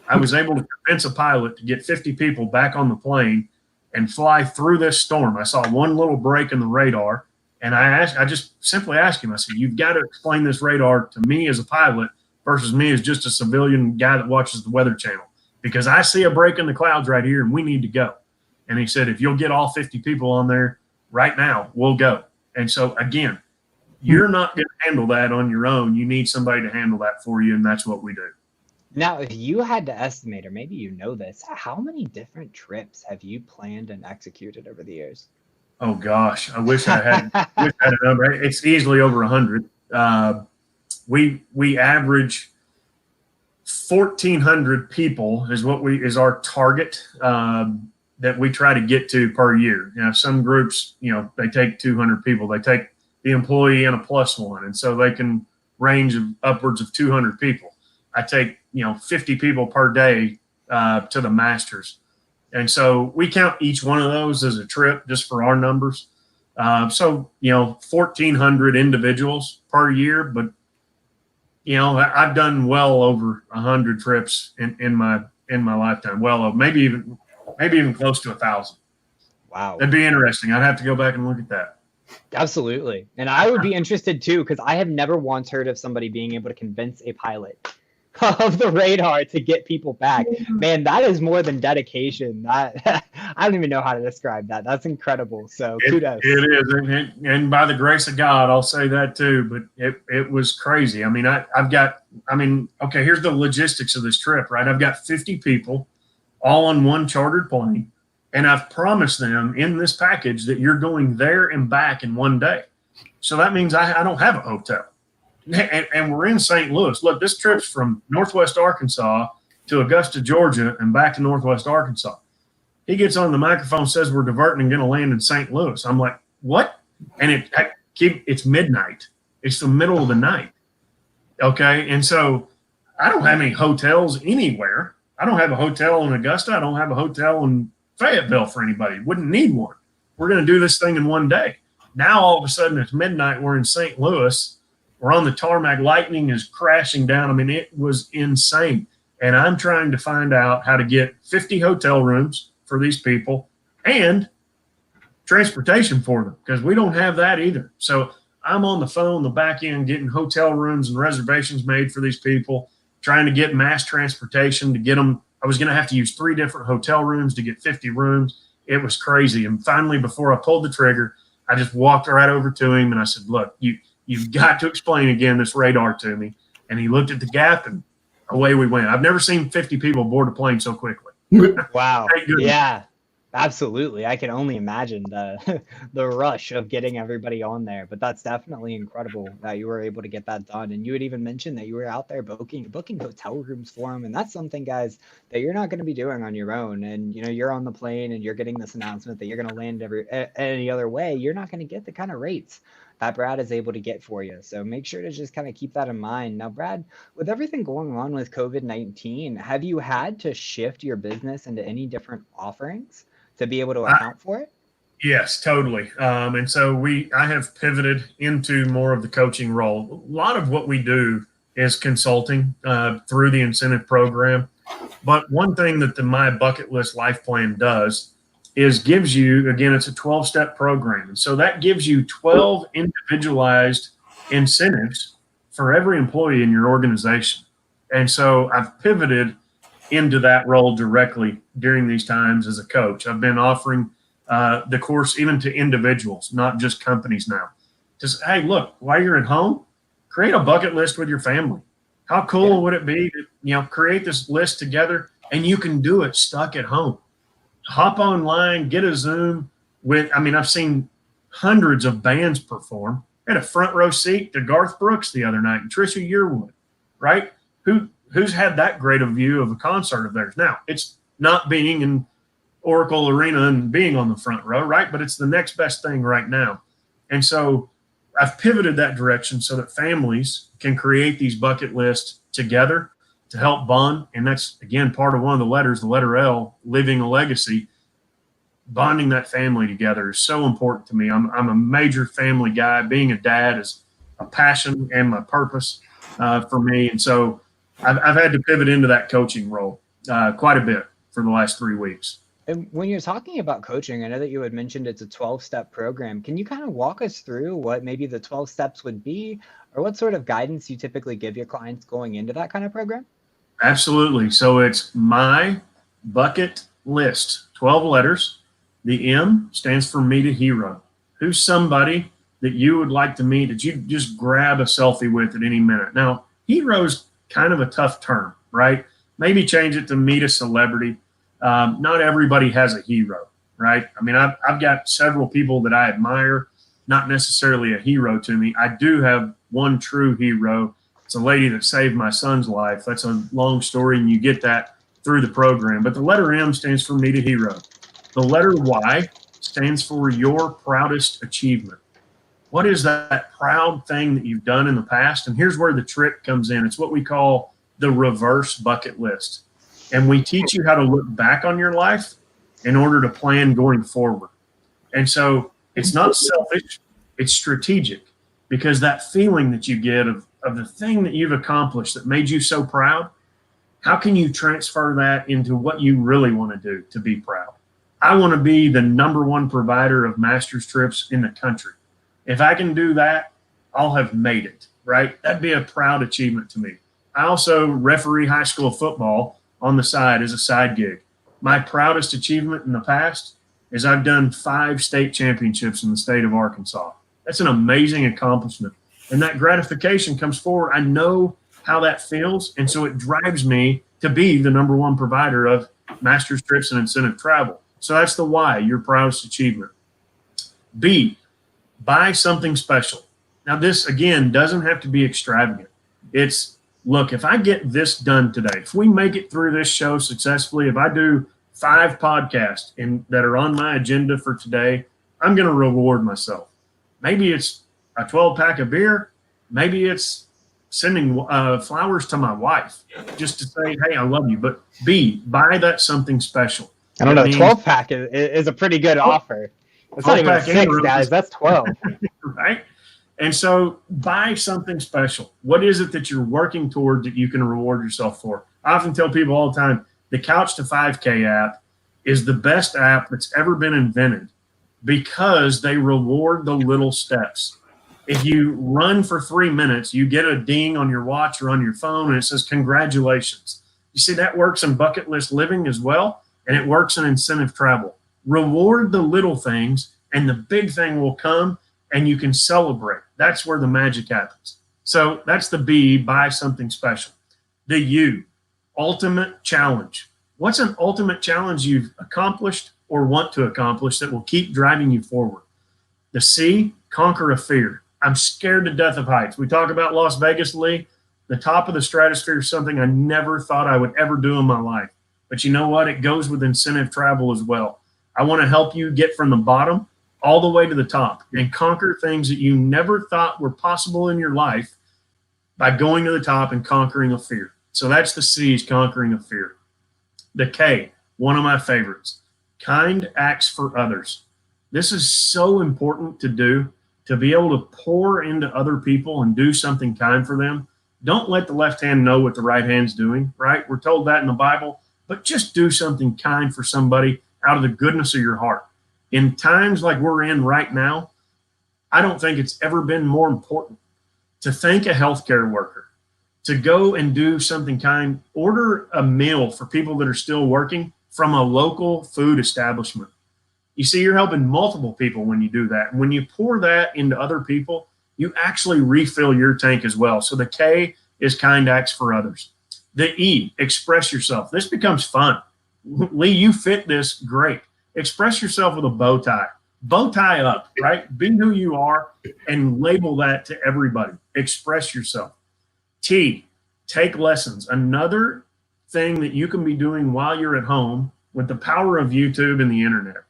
I was able to convince a pilot to get 50 people back on the plane and fly through this storm. I saw one little break in the radar, and I just simply asked him, I said, you've got to explain this radar to me as a pilot versus me as just a civilian guy that watches the Weather Channel, because I see a break in the clouds right here and we need to go. And he said, if you'll get all 50 people on there right now, we'll go. And so, again, you're not going to handle that on your own. You need somebody to handle that for you, and that's what we do. Now, if you had to estimate, or maybe you know this, how many different trips have you planned and executed over the years? Oh, gosh. I wish I had a number. It's easily over 100. We average 1,400 people is our target that we try to get to per year. Now, some groups, they take 200 people. They take the employee and a plus one, and so they can range of upwards of 200 people. I take 50 people per day to the Masters. And so we count each one of those as a trip just for our numbers. So 1,400 individuals per year, but I've done well over 100 trips in my lifetime. Well over, maybe even close to 1,000. Wow. That'd be interesting. I'd have to go back and look at that. Absolutely. And I would be interested too, because I have never once heard of somebody being able to convince a pilot of the radar to get people back. Man, that is more than dedication. I don't even know how to describe that. That's incredible. So kudos. It is. And by the grace of God, I'll say that too, but it was crazy. I mean, okay, here's the logistics of this trip, right? I've got 50 people all on one chartered plane, and I've promised them in this package that you're going there and back in one day. So that means I don't have a hotel. And we're in St. Louis. Look, this trip's from Northwest Arkansas to Augusta, Georgia, and back to Northwest Arkansas. He gets on the microphone, says we're diverting and going to land in St. Louis. I'm like, what? And it's midnight. It's the middle of the night. Okay. And so I don't have any hotels anywhere. I don't have a hotel in Augusta. I don't have a hotel in Fayetteville for anybody. Wouldn't need one. We're going to do this thing in one day. Now, all of a sudden, it's midnight. We're in St. Louis. We're on the tarmac. Lightning is crashing down. I mean, it was insane. And I'm trying to find out how to get 50 hotel rooms for these people and transportation for them, because we don't have that either. So I'm on the phone, the back end, getting hotel rooms and reservations made for these people, trying to get mass transportation to get them. I was going to have to use 3 different hotel rooms to get 50 rooms. It was crazy. And finally, before I pulled the trigger, I just walked right over to him and I said, look, you've got to explain again this radar to me. And he looked at the gap and away we went. I've never seen 50 people board a plane so quickly. Wow. Yeah, absolutely. I can only imagine the rush of getting everybody on there. But that's definitely incredible that you were able to get that done. And you had even mentioned that you were out there booking hotel rooms for them. And that's something, guys, that you're not going to be doing on your own. And, you know, you're on the plane and you're getting this announcement that you're going to land any other way. You're not going to get the kind of rates that Brad is able to get for you. So make sure to just kind of keep that in mind. Now, Brad, with everything going on with COVID-19, have you had to shift your business into any different offerings to be able to account for it? Yes, totally. And so I have pivoted into more of the coaching role. A lot of what we do is consulting through the incentive program. But one thing that the My Bucket List Life Plan does is gives you, again, it's a 12-step program. And so that gives you 12 individualized incentives for every employee in your organization. And so I've pivoted into that role directly during these times as a coach. I've been offering the course even to individuals, not just companies now. Just, hey, look, while you're at home, create a bucket list with your family. How cool would it be to, create this list together, and you can do it stuck at home. Hop online, get a Zoom with, I've seen hundreds of bands perform. I had a front row seat to Garth Brooks the other night and Trisha Yearwood, right? Who's had that great a view of a concert of theirs? Now, it's not being in Oracle Arena and being on the front row, right? But it's the next best thing right now. And so I've pivoted that direction so that families can create these bucket lists together to help bond. And that's, again, part of one of the letters, the letter L, living a legacy. Bonding that family together is so important to me. I'm a major family guy. Being a dad is a passion and my purpose for me. And so I've had to pivot into that coaching role quite a bit for the last 3 weeks. And when you're talking about coaching, I know that you had mentioned it's a 12-step program. Can you kind of walk us through what maybe the 12 steps would be, or what sort of guidance you typically give your clients going into that kind of program? Absolutely. So it's My Bucket List, 12 letters. The M stands for Meet a Hero. Who's somebody that you would like to meet that you just grab a selfie with at any minute? Now, hero's kind of a tough term, right? Maybe change it to meet a celebrity. Not everybody has a hero, right? I've got several people that I admire, not necessarily a hero to me. I do have one true hero. It's a lady that saved my son's life. That's a long story, and you get that through the program. But the letter M stands for Meet a Hero. The letter Y stands for your proudest achievement. What is that proud thing that you've done in the past? And here's where the trick comes in. It's what we call the reverse bucket list. And we teach you how to look back on your life in order to plan going forward. And so it's not selfish, it's strategic, because that feeling that you get of the thing that you've accomplished that made you so proud, how can you transfer that into what you really want to do to be proud? I want to be the #1 provider of master's trips in the country. If I can do that, I'll have made it, right? That'd be a proud achievement to me. I also referee high school football on the side as a side gig. My proudest achievement in the past is I've done 5 state championships in the state of Arkansas. That's an amazing accomplishment. And that gratification comes forward. I know how that feels. And so it drives me to be the #1 provider of master's trips and incentive travel. So that's the Y, your proudest achievement. B, buy something special. Now this, again, doesn't have to be extravagant. It's, look, if I get this done today, if we make it through this show successfully, if I do 5 podcasts that are on my agenda for today, I'm going to reward myself. Maybe it's a 12-pack of beer. Maybe it's sending flowers to my wife just to say, hey, I love you. But B, buy that something special. I don't That know. means 12-pack is a pretty good offer. It's not even a 12-pack and 6, guys. That's 12. right? And so buy something special. What is it that you're working toward that you can reward yourself for? I often tell people all the time, the Couch to 5K app is the best app that's ever been invented because they reward the little steps. If you run for 3 minutes, you get a ding on your watch or on your phone, and it says, congratulations. You see, that works in bucket list living as well, and it works in incentive travel. Reward the little things, and the big thing will come, and you can celebrate. That's where the magic happens. So that's the B, buy something special. The U, ultimate challenge. What's an ultimate challenge you've accomplished or want to accomplish that will keep driving you forward? The C, conquer a fear. I'm scared to death of heights. We talk about Las Vegas, Lee. The top of the stratosphere is something I never thought I would ever do in my life. But you know what? It goes with incentive travel as well. I want to help you get from the bottom all the way to the top and conquer things that you never thought were possible in your life by going to the top and conquering a fear. So that's the C, is conquering a fear. The K, one of my favorites, kind acts for others. This is so important to do, to be able to pour into other people and do something kind for them. Don't let the left hand know what the right hand's doing, right? We're told that in the Bible, but just do something kind for somebody out of the goodness of your heart. In times like we're in right now, I don't think it's ever been more important to thank a healthcare worker, to go and do something kind, order a meal for people that are still working from a local food establishment. You see, you're helping multiple people when you do that. And when you pour that into other people, you actually refill your tank as well. So the K is kind acts for others. The E, express yourself. This becomes fun. Lee, you fit this great. Express yourself with a bow tie. Bow tie up, right? Be who you are and label that to everybody. Express yourself. T, take lessons. Another thing that you can be doing while you're at home with the power of YouTube and the internet.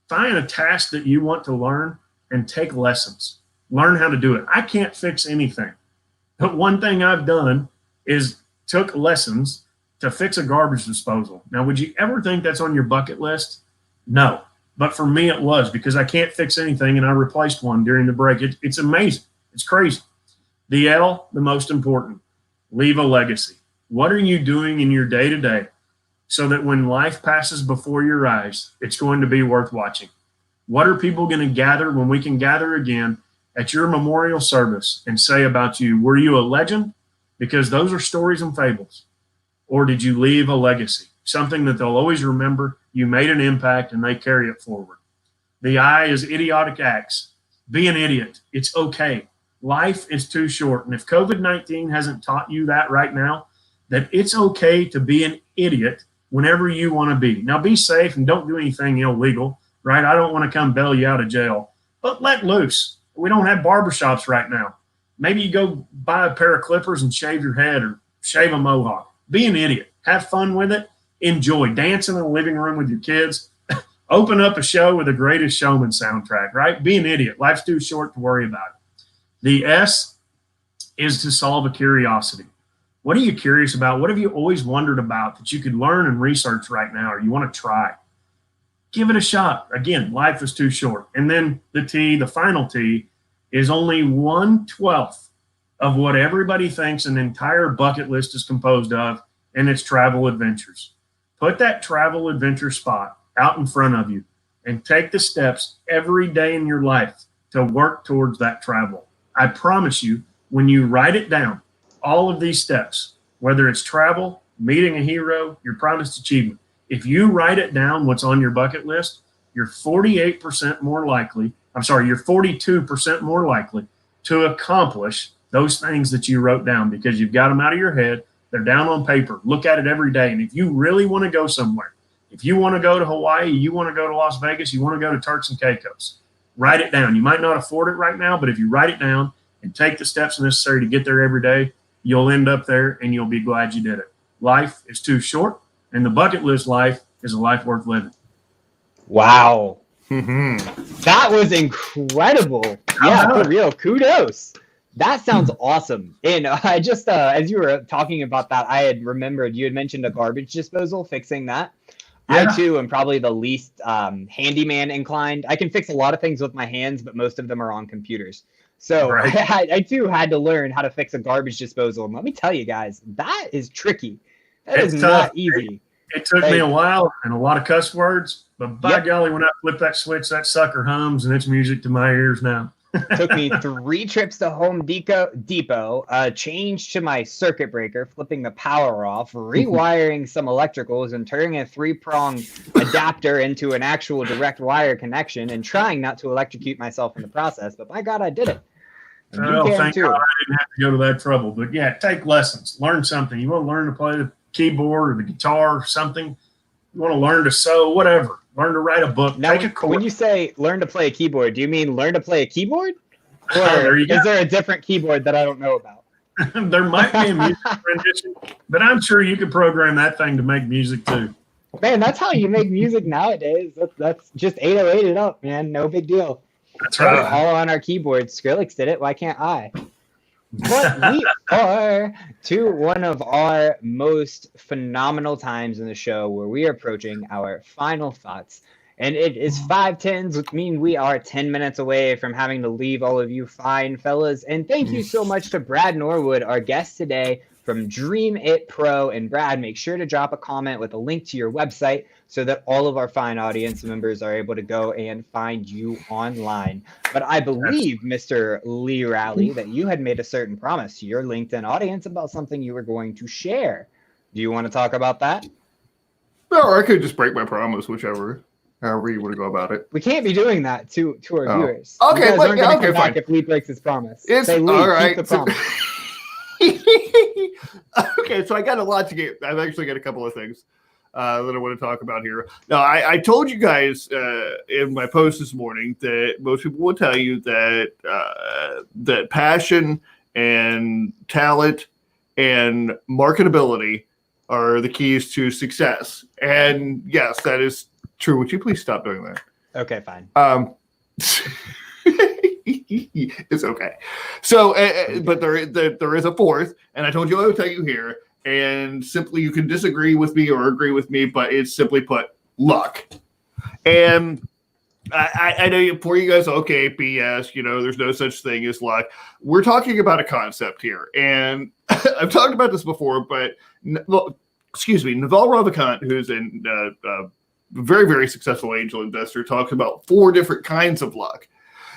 Find a task that you want to learn and take lessons. Learn how to do it. I can't fix anything. But one thing I've done is took lessons to fix a garbage disposal. Now, would you ever think that's on your bucket list? No. But for me, it was, because I can't fix anything, and I replaced one during the break. It's amazing. It's crazy. The L, the most important, leave a legacy. What are you doing in your day-to-day so that when life passes before your eyes, it's going to be worth watching? What are people going to gather when we can gather again at your memorial service and say about you, were you a legend? Because those are stories and fables. Or did you leave a legacy? Something that they'll always remember. You made an impact and they carry it forward. The I is idiotic acts. Be an idiot. It's okay. Life is too short. And if COVID-19 hasn't taught you that right now, that it's okay to be an idiot whenever you want to be. Now, be safe and don't do anything illegal, right? I don't want to come bail you out of jail, but let loose. We don't have barbershops right now. Maybe you go buy a pair of clippers and shave your head or shave a mohawk. Be an idiot. Have fun with it. Enjoy dancing in the living room with your kids. Open up a show with the Greatest Showman soundtrack, right? Be an idiot. Life's too short to worry about it. The S is to solve a curiosity. What are you curious about? What have you always wondered about that you could learn and research right now, or you want to try? Give it a shot. Again, life is too short. And then the T, the final T, is only 1/12 of what everybody thinks an entire bucket list is composed of, and it's travel adventures. Put that travel adventure spot out in front of you and take the steps every day in your life to work towards that travel. I promise you, when you write it down, all of these steps, whether it's travel, meeting a hero, your promised achievement, if you write it down, what's on your bucket list, you're 42% more likely to accomplish those things that you wrote down, because you've got them out of your head. They're down on paper. Look at it every day. And if you really want to go somewhere, if you want to go to Hawaii, you want to go to Las Vegas, you want to go to Turks and Caicos, write it down. You might not afford it right now, but if you write it down and take the steps necessary to get there every day, you'll end up there and you'll be glad you did it. Life is too short, and the bucket list life is a life worth living. Wow. That was incredible. Yeah, for real. Kudos. That sounds awesome. And I just, as you were talking about that, I had remembered you had mentioned a garbage disposal, fixing that. Yeah. I, too, am probably the least handyman inclined. I can fix a lot of things with my hands, but most of them are on computers. So Right. I too, had to learn how to fix a garbage disposal. And let me tell you guys, that is tricky. That It's is tough. not easy. It took me a while and a lot of cuss words, but by golly, when I flip that switch, that sucker hums and it's music to my ears now. Took me 3 trips to Home Depot, change to my circuit breaker, flipping the power off, rewiring some electricals, and turning a 3-prong adapter into an actual direct wire connection, and trying not to electrocute myself in the process. But by God, I did it. And you Oh, can thank too. God I didn't have to go to that trouble. But yeah, take lessons, learn something. You want to learn to play the keyboard or the guitar or something. You want to learn to sew, whatever. Learn to write a book. Now, Take a course. when you say learn to play a keyboard, do you mean learn to play a keyboard? Or There you go. is there a different keyboard that I don't know about? There might be a music rendition, but I'm sure you could program that thing to make music too. Man, that's how you make music nowadays. That's just 808 it up, man. No big deal. That's right. All on our keyboards. Skrillex did it. Why can't I? But we are to one of our most phenomenal times in the show where we are approaching our final thoughts. And it is 5:10, which means we are 10 minutes away from having to leave all of you fine fellas. And thank you so much to Brad Norwood, our guest today from Dream It Pro. And Brad, make sure to drop a comment with a link to your website so that all of our fine audience members are able to go and find you online. But I believe, Mr. Lee Rowley, that you had made a certain promise to your LinkedIn audience about something you were going to share. Do you want to talk about that? No, I could just break my promise, however you want to go about it. We can't be doing that to our viewers. Okay, you guys aren't gonna come fine. back if Lee breaks his promise. It's Say, Lee, all right. keep the promise. Okay, so I got a lot to get. I've actually got a couple of things that I want to talk about here. Now, I told you guys in my post this morning that most people will tell you that that passion and talent and marketability are the keys to success. And yes, that is true. Would you please stop doing that? Okay, fine. It's okay. So, but there is a fourth, and I told you I would tell you here. And simply, you can disagree with me or agree with me, but it's simply put, luck. And I know for you guys, okay, BS. There's no such thing as luck. We're talking about a concept here, and I've talked about this before, but Naval Ravikant, who's a very, very successful angel investor, talks about 4 different kinds of luck.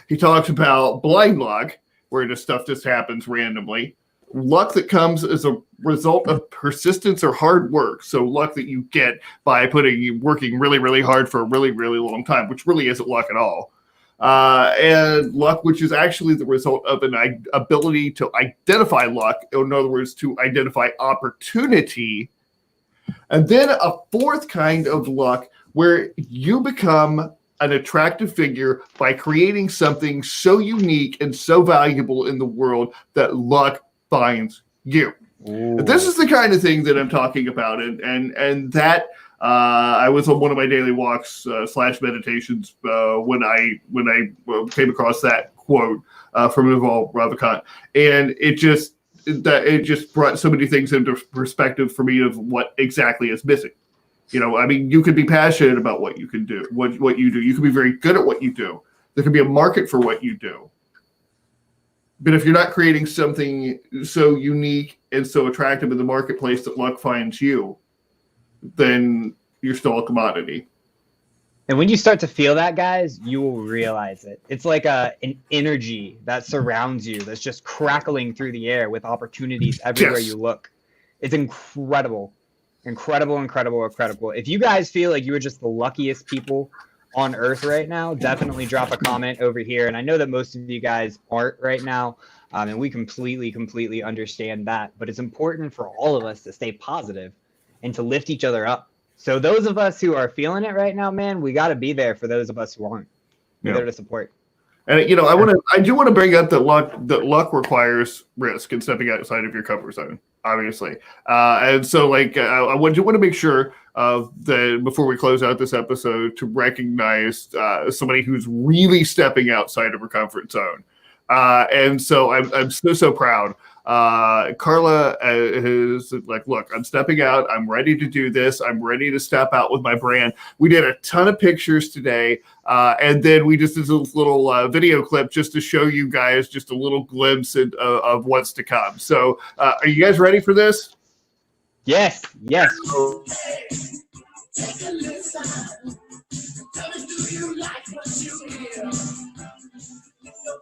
He talks about blind luck, where just stuff just happens randomly. Luck that comes as a result of persistence or hard work. So luck that you get by working really, really hard for a really, really long time, which really isn't luck at all. And luck, which is actually the result of an ability to identify luck. In other words, to identify opportunity. And then a 4th kind of luck where you become an attractive figure by creating something so unique and so valuable in the world that luck finds you. Ooh. This is the kind of thing that I'm talking about. And that I was on one of my daily walks / meditations when I came across that quote from Naval Ravikant. And it just brought so many things into perspective for me of what exactly is missing. You could be passionate about what you can do, what you do. You could be very good at what you do. There could be a market for what you do. But if you're not creating something so unique and so attractive in the marketplace that luck finds you, then you're still a commodity. And when you start to feel that, guys, you will realize it. It's like an energy that surrounds you that's just crackling through the air with opportunities everywhere you look. It's incredible. Incredible. If you guys feel like you are just the luckiest people on earth right now, definitely drop a comment over here. And I know that most of you guys aren't right now, and we completely understand that. But it's important for all of us to stay positive and to lift each other up. So those of us who are feeling it right now, man, we got to be there for those of us who aren't. We're there to support. And I do want to bring up that luck requires risk and stepping outside of your comfort zone. obviously. And so, like, I want to make sure that before we close out this episode to recognize somebody who's really stepping outside of her comfort zone. And so I'm so proud. Carla is like, look, I'm stepping out. I'm ready to do this. I'm ready to step out with my brand. We did a ton of pictures today. And then we just did this little video clip just to show you guys just a little glimpse of what's to come. So are you guys ready for this? Yes. Yes. Take a listen. Tell me, do you like what you hear?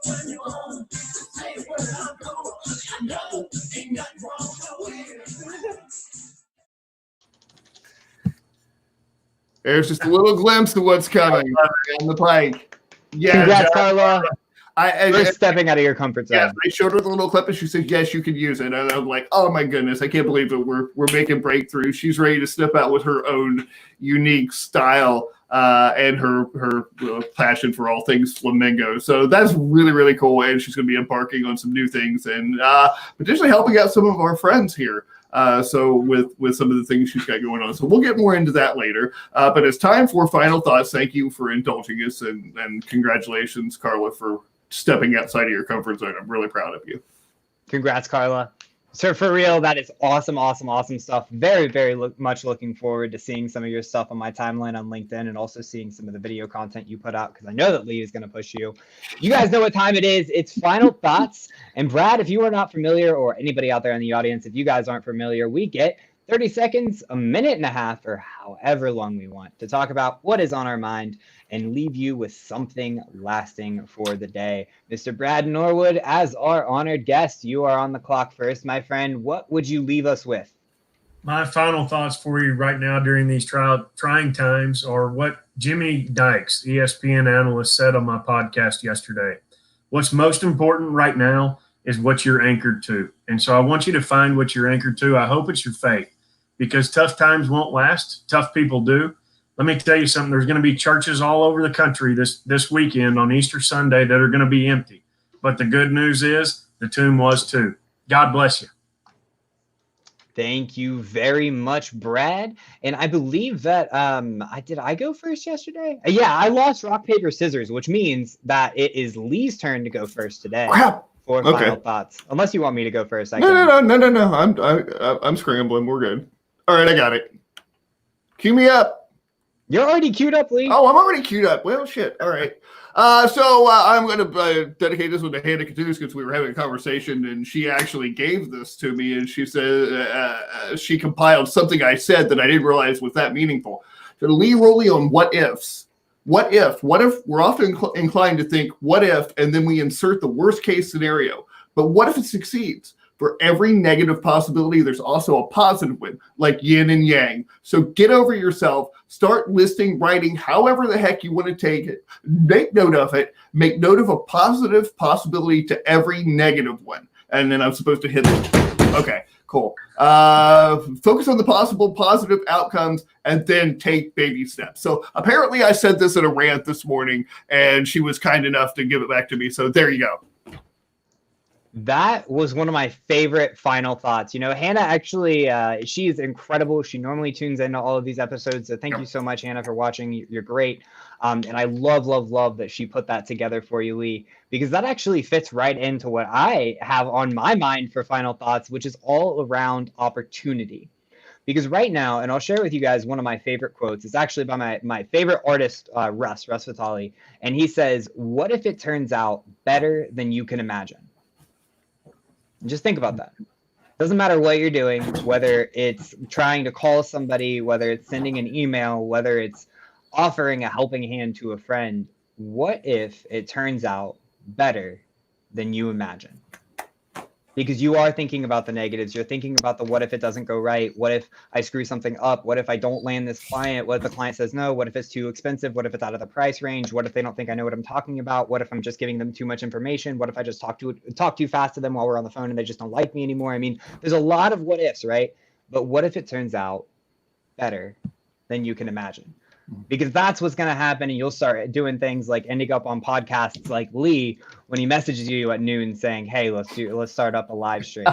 Turn you on. Say where I'm going. I know ain't nothing wrong nowhere. There's just a little glimpse of what's coming on the pike. Yeah, Congrats, Carla. For stepping out of your comfort zone. Yes, I showed her the little clip and she said, yes, you can use it. And I'm like, oh my goodness, I can't believe that we're making breakthroughs. She's ready to step out with her own unique style and her passion for all things flamingo. So that's really, really cool. And she's going to be embarking on some new things and potentially helping out some of our friends here. So with some of the things she's got going on. So we'll get more into that later. But it's time for final thoughts. Thank you for indulging us and congratulations, Carla, for stepping outside of your comfort zone. I'm really proud of you. Congrats, Carla. So for real, that is awesome stuff. Very, very much looking forward to seeing some of your stuff on my timeline on LinkedIn and also seeing some of the video content you put out because I know that Lee is going to push you. You guys know what time it is. It's final thoughts. And Brad, if you are not familiar, or anybody out there in the audience, if you guys aren't familiar, we get 30 seconds, a minute and a half, or however long we want to talk about what is on our mind and leave you with something lasting for the day. Mr. Brad Norwood, as our honored guest, you are on the clock first, my friend. What would you leave us with? My final thoughts for you right now during these trying times are what Jimmy Dykes, ESPN analyst, said on my podcast yesterday. What's most important right now is what you're anchored to. And so I want you to find what you're anchored to. I hope it's your faith, because tough times won't last. Tough people do. Let me tell you something. There's going to be churches all over the country this weekend on Easter Sunday that are going to be empty. But the good news is the tomb was too. God bless you. Thank you very much, Brad. And I believe that did I go first yesterday? Yeah, I lost rock, paper, scissors, which means that it is Lee's turn to go first today. Crap. For Okay. final thoughts. Unless you want me to go first. No. I'm scrambling. We're good. All right, I got it. Cue me up. You're already queued up, Lee. Oh, I'm already queued up. Well, shit. All right. So I'm going to dedicate this one to Hannah Catus because we were having a conversation and she actually gave this to me and she said she compiled something I said that I didn't realize was that meaningful. So Lee Rowley on what ifs. What if we're often inclined to think what if, and then we insert the worst case scenario. But what if it succeeds? For every negative possibility, there's also a positive one, like yin and yang. So get over yourself, start listing, writing, however the heck you want to take it. Make note of it. Make note of a positive possibility to every negative one. And then I'm supposed to hit it. Okay, cool. Focus on the possible positive outcomes and then take baby steps. So apparently I said this in a rant this morning and she was kind enough to give it back to me. So there you go. That was one of my favorite final thoughts. You know, Hannah actually, she is incredible. She normally tunes into all of these episodes. So thank you so much, Hannah, for watching. You're great. And I love that she put that together for you, Lee, because that actually fits right into what I have on my mind for final thoughts, which is all around opportunity. Because right now, and I'll share with you guys one of my favorite quotes. It's actually by my favorite artist, Russ Vitali. And he says, what if it turns out better than you can imagine? Just think about that. Doesn't matter what you're doing, whether it's trying to call somebody, whether it's sending an email, whether it's offering a helping hand to a friend. What if it turns out better than you imagine? Because you are thinking about the negatives. You're thinking about the what if it doesn't go right? What if I screw something up? What if I don't land this client? What if the client says no? What if it's too expensive? What if it's out of the price range? What if they don't think I know what I'm talking about? What if I'm just giving them too much information? What if I just talk too fast to them while we're on the phone and they just don't like me anymore? I mean, there's a lot of what ifs, right? But what if it turns out better than you can imagine? because that's what's going to happen. And you'll start doing things like ending up on podcasts like Lee when he messages you at noon saying, hey, let's start up a live stream.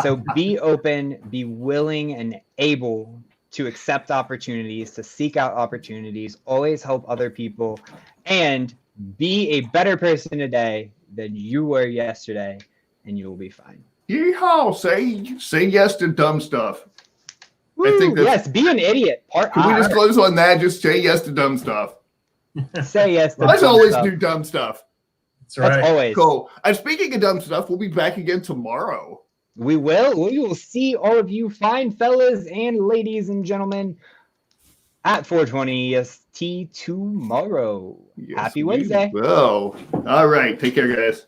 So be open, be willing and able to accept opportunities, to seek out opportunities, always help other people, and be a better person today than you were yesterday, and you will be fine. Yeehaw! Say yes to dumb stuff. Woo, I think that's, yes, be an idiot. Can we just close on that? Just say yes to dumb stuff. Say yes to Let's dumb always stuff. do dumb stuff. That's right. That's always. Cool. And speaking of dumb stuff, we'll be back again tomorrow. We will see all of you fine fellas and ladies and gentlemen at 420 EST tomorrow. Yes, Happy we Wednesday. will. All right. Take care, guys.